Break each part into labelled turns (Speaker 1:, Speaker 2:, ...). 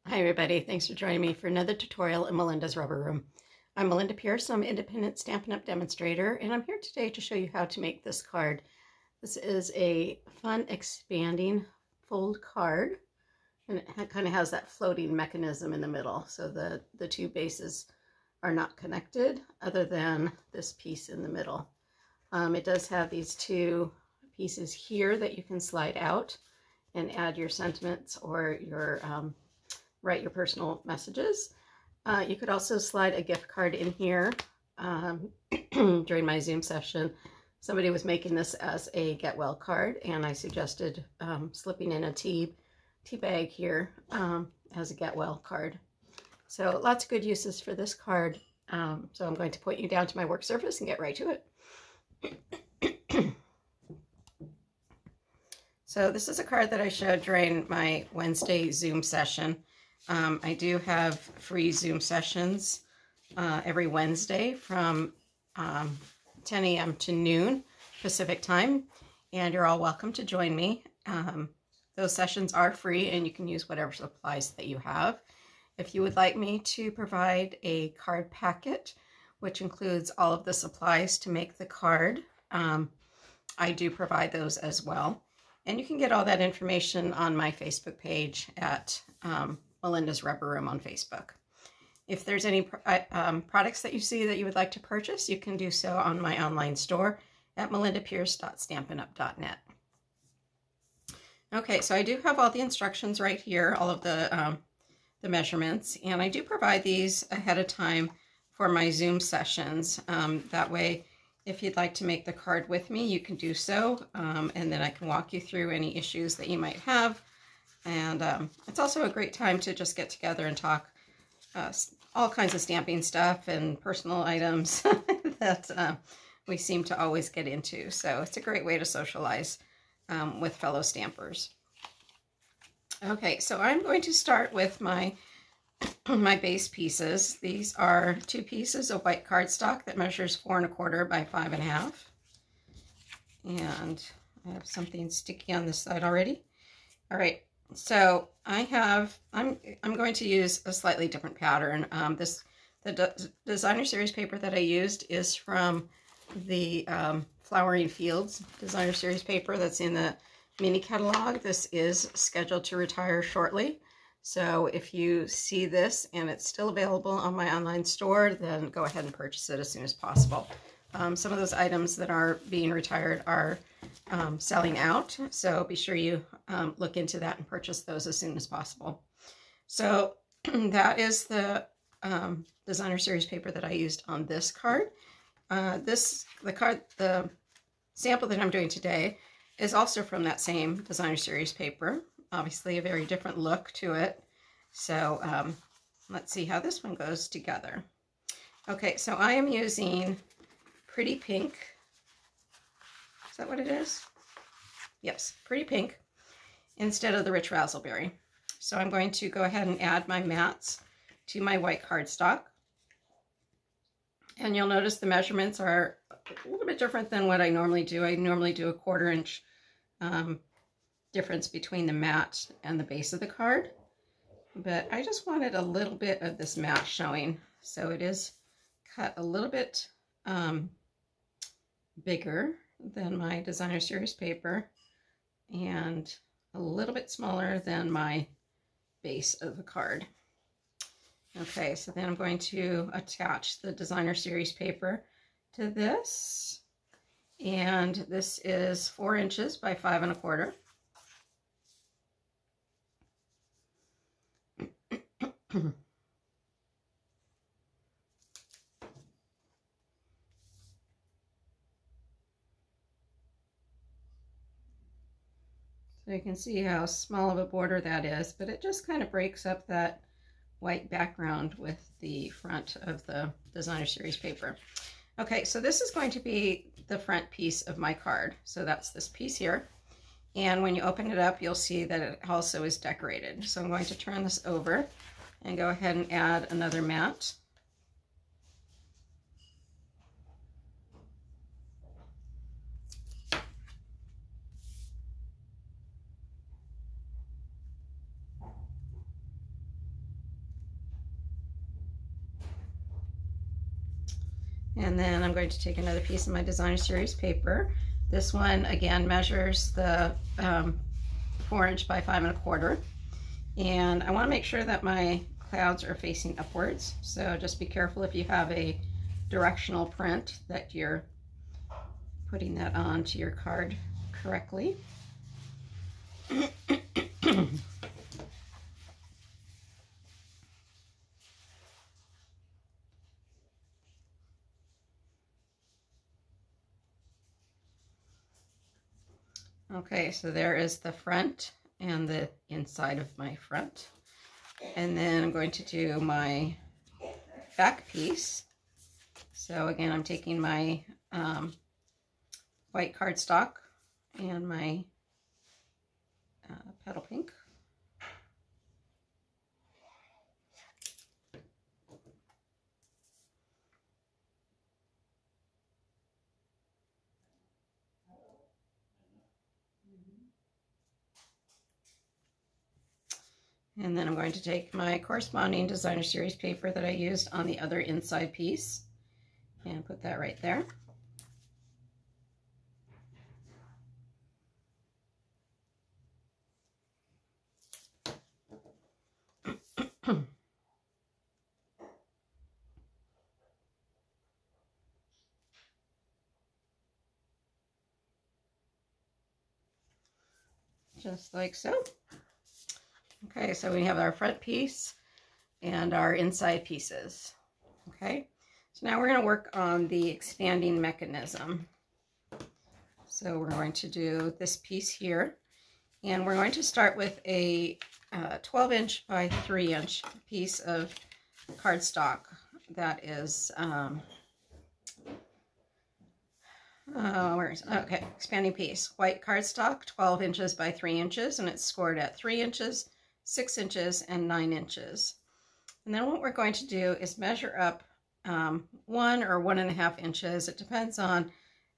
Speaker 1: Hi everybody, thanks for joining me for another tutorial in Melinda's Rubber Room. I'm Melinda Pierce, I'm an independent Stampin' Up! Demonstrator, and I'm here today to show you how to make this card. This is a fun expanding fold card, and it kind of has that floating mechanism in the middle, so the two bases are not connected other than this piece in the middle. It does have these two pieces here that you can slide out and add your sentiments or your write your personal messages. You could also slide a gift card in here. During my Zoom session, somebody was making this as a get well card, and I suggested slipping in a tea bag here as a get well card. So lots of good uses for this card. So I'm going to point you down to my work surface and get right to it. So this is a card that I showed during my Wednesday Zoom session. I do have free Zoom sessions every Wednesday from 10 a.m. to noon Pacific time, and you're all welcome to join me. Those sessions are free, and you can use whatever supplies that you have. If you would like me to provide a card packet, which includes all of the supplies to make the card, I do provide those as well. And you can get all that information on my Facebook page at Melinda's Rubber Room on Facebook. If there's any products that you see that you would like to purchase, you can do so on my online store at melindapierce.stampinup.net. Okay, so I do have all the instructions right here, all of the measurements, and I do provide these ahead of time for my Zoom sessions. That way, if you'd like to make the card with me, you can do so, and then I can walk you through any issues that you might have. And it's also a great time to just get together and talk all kinds of stamping stuff and personal items that we seem to always get into. So it's a great way to socialize with fellow stampers. Okay, so I'm going to start with my base pieces. These are two pieces of white cardstock that measures 4 1/4 by 5 1/2. And I have something sticky on this side already. All right, so I'm going to use a slightly different pattern. The Designer Series paper that I used is from the Flowering Fields Designer Series paper that's in the mini catalog. This is scheduled to retire shortly. So if you see this and it's still available on my online store, then go ahead and purchase it as soon as possible. Some of those items that are being retired are selling out, so be sure you look into that and purchase those as soon as possible. So that is the Designer Series paper that I used on this card. The sample that I'm doing today is also from that same Designer Series paper. Obviously a very different look to it. So let's see how this one goes together. Okay, so I am using Pretty Pink. Is that what it is? Yes, Pretty Pink instead of the Rich Razzleberry. So I'm going to go ahead and add my mats to my white cardstock. And you'll notice the measurements are a little bit different than what I normally do. I normally do a 1/4 inch difference between the mat and the base of the card. But I just wanted a little bit of this mat showing. So it is cut a little bit bigger than my Designer Series paper and a little bit smaller than my base of the card. Okay, so then I'm going to attach the Designer Series paper to this, and this is 4 inches by 5 1/4. So you can see how small of a border that is, but it just kind of breaks up that white background with the front of the Designer Series paper. Okay, so this is going to be the front piece of my card. So that's this piece here. And when you open it up, you'll see that it also is decorated. So I'm going to turn this over and go ahead and add another mat. And then I'm going to take another piece of my Designer Series paper. This one, again, measures the 4" by 5¼ and I want to make sure that my clouds are facing upwards, so just be careful if you have a directional print that you're putting that onto your card correctly. Okay, so there is the front and the inside of my front. And then I'm going to do my back piece. So again, I'm taking my white cardstock and my petal pink. And then I'm going to take my corresponding Designer Series paper that I used on the other inside piece and put that right there. Just like so. Okay, so we have our front piece and our inside pieces. Okay, so now we're going to work on the expanding mechanism. So we're going to do this piece here, and we're going to start with a 12" by 3" piece of cardstock that is okay, expanding piece, white cardstock, 12" by 3", and it's scored at 3 inches, 6 inches, and 9 inches. And then what we're going to do is measure up 1 or 1½ inches. It depends on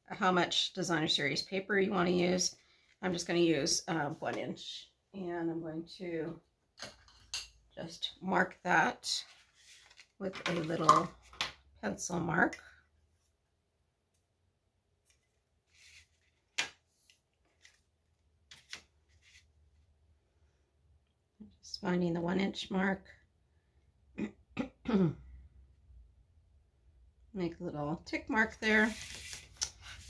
Speaker 1: how much Designer Series paper you want to use. I'm just going to use 1 inch, and I'm going to just mark that with a little pencil mark. Just finding the 1 inch mark. Make a little tick mark there,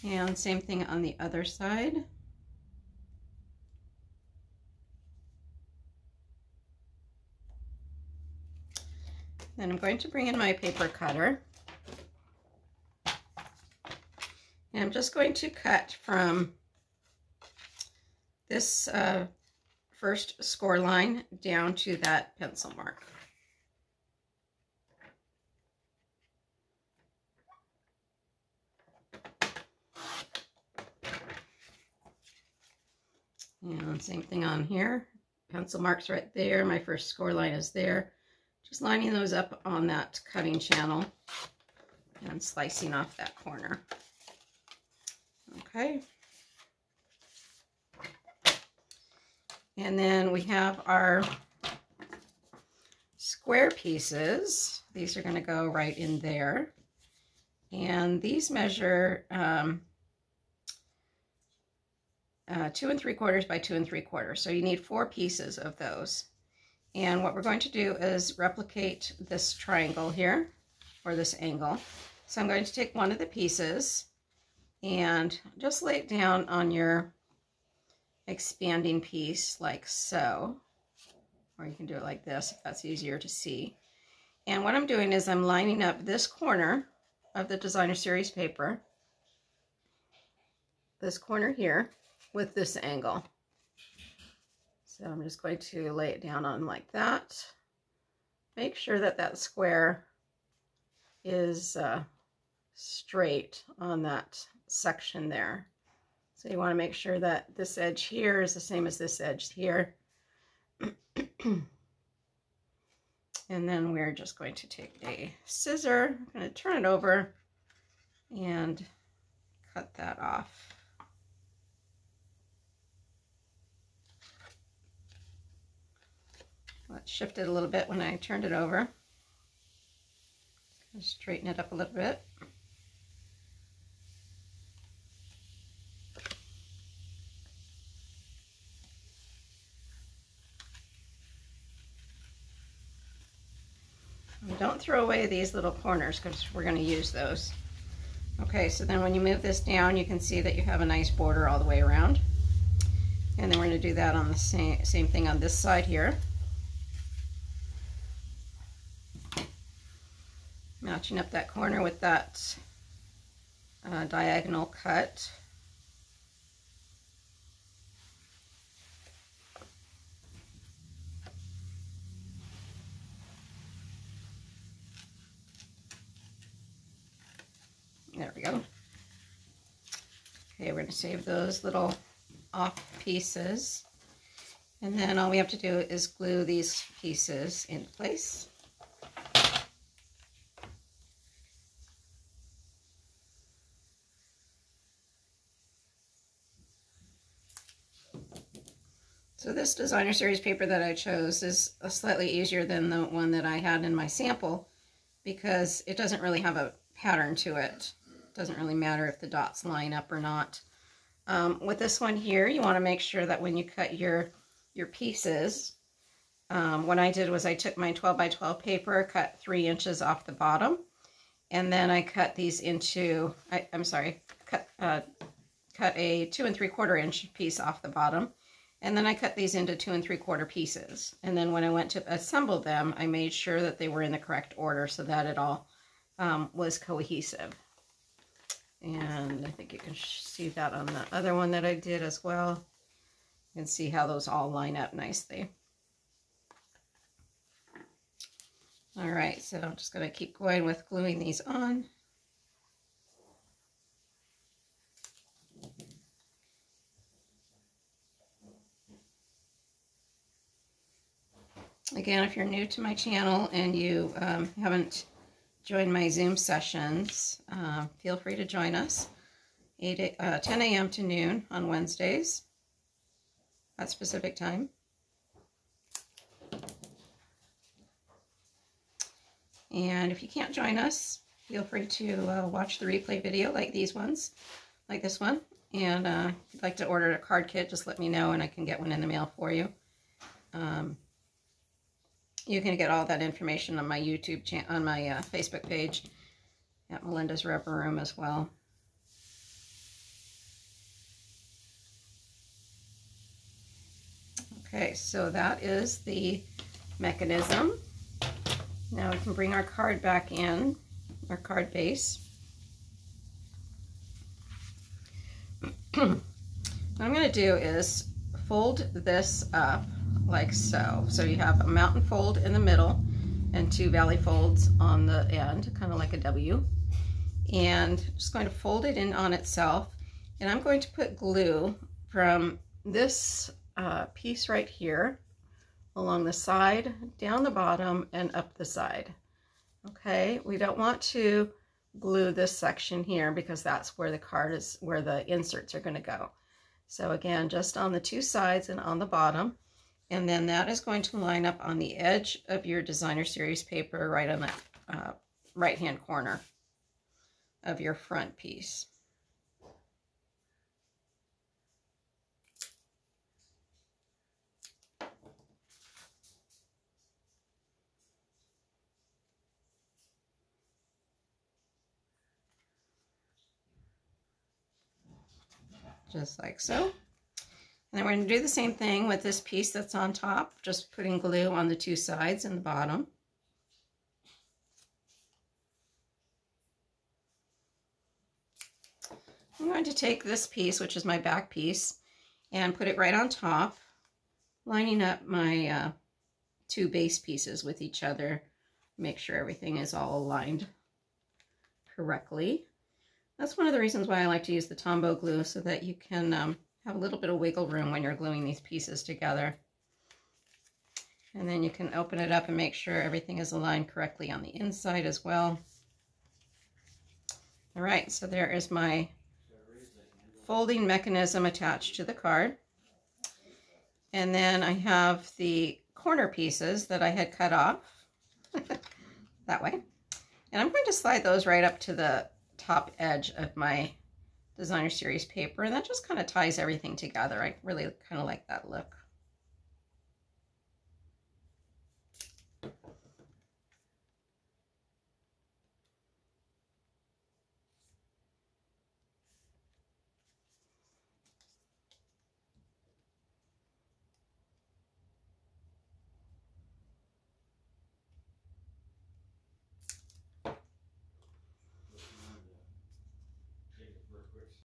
Speaker 1: and same thing on the other side. Then I'm going to bring in my paper cutter, and I'm just going to cut from this first score line down to that pencil mark. And same thing on here. Pencil marks right there. My first score line is there. Just lining those up on that cutting channel and slicing off that corner. Okay. And then we have our square pieces. These are going to go right in there. And these measure 2 3/4 by 2 3/4. So you need 4 pieces of those. And what we're going to do is replicate this triangle here, or this angle. So I'm going to take one of the pieces and just lay it down on your expanding piece like so. Or you can do it like this if that's easier to see. And what I'm doing is I'm lining up this corner of the Designer Series paper, this corner here, with this angle. So I'm just going to lay it down on like that. Make sure that that square is straight on that section there. So you want to make sure that this edge here is the same as this edge here. And then we're just going to take a scissor, I'm going to turn it over and cut that off. Let's shift it a little bit when I turned it over. Just straighten it up a little bit. Don't throw away these little corners because we're going to use those. Okay, so then when you move this down, you can see that you have a nice border all the way around. And then we're going to do that on the same thing on this side here. Matching up that corner with that diagonal cut. There we go. Okay, we're going to save those little off pieces. And then all we have to do is glue these pieces into place. So this designer series paper that I chose is slightly easier than the one that I had in my sample because it doesn't really have a pattern to it. Doesn't really matter if the dots line up or not. With this one here, you want to make sure that when you cut your pieces, what I did was I took my 12 by 12 paper, cut 3 inches off the bottom, and then I cut these into, cut a 2 3/4 inch piece off the bottom, and then I cut these into 2 3/4 pieces. And then when I went to assemble them, I made sure that they were in the correct order so that it all was cohesive. And I think you can see that on the other one that I did as well. You can see how those all line up nicely. All right, so I'm just going to keep going with gluing these on. Again, if you're new to my channel and you haven't joined my Zoom sessions, feel free to join us 10 a.m. to noon on Wednesdays at specific time. And if you can't join us, feel free to watch the replay video like these ones, like this one. And if you'd like to order a card kit, just let me know and I can get one in the mail for you. You can get all that information on my YouTube channel, on my Facebook page at Melinda's Rubber Room as well. Okay, so that is the mechanism. Now we can bring our card back in, our card base. What I'm going to do is fold this up like so. So you have a mountain fold in the middle and 2 valley folds on the end, kind of like a W. And I'm just going to fold it in on itself. And I'm going to put glue from this piece right here along the side, down the bottom, and up the side. Okay, we don't want to glue this section here because that's where the card is, where the inserts are going to go. So again, just on the 2 sides and on the bottom. And then that is going to line up on the edge of your designer series paper, right on that right-hand corner of your front piece. Just like so. And then we're going to do the same thing with this piece that's on top, just putting glue on the 2 sides and the bottom. I'm going to take this piece, which is my back piece, and put it right on top, lining up my 2 base pieces with each other. Make sure everything is all aligned correctly. That's one of the reasons why I like to use the Tombow glue, so that you can have a little bit of wiggle room when you're gluing these pieces together. And then you can open it up and make sure everything is aligned correctly on the inside as well. All right, so there is my folding mechanism attached to the card. And then I have the corner pieces that I had cut off that way. And I'm going to slide those right up to the top edge of my designer series paper, and that just kind of ties everything together. I really kind of like that look.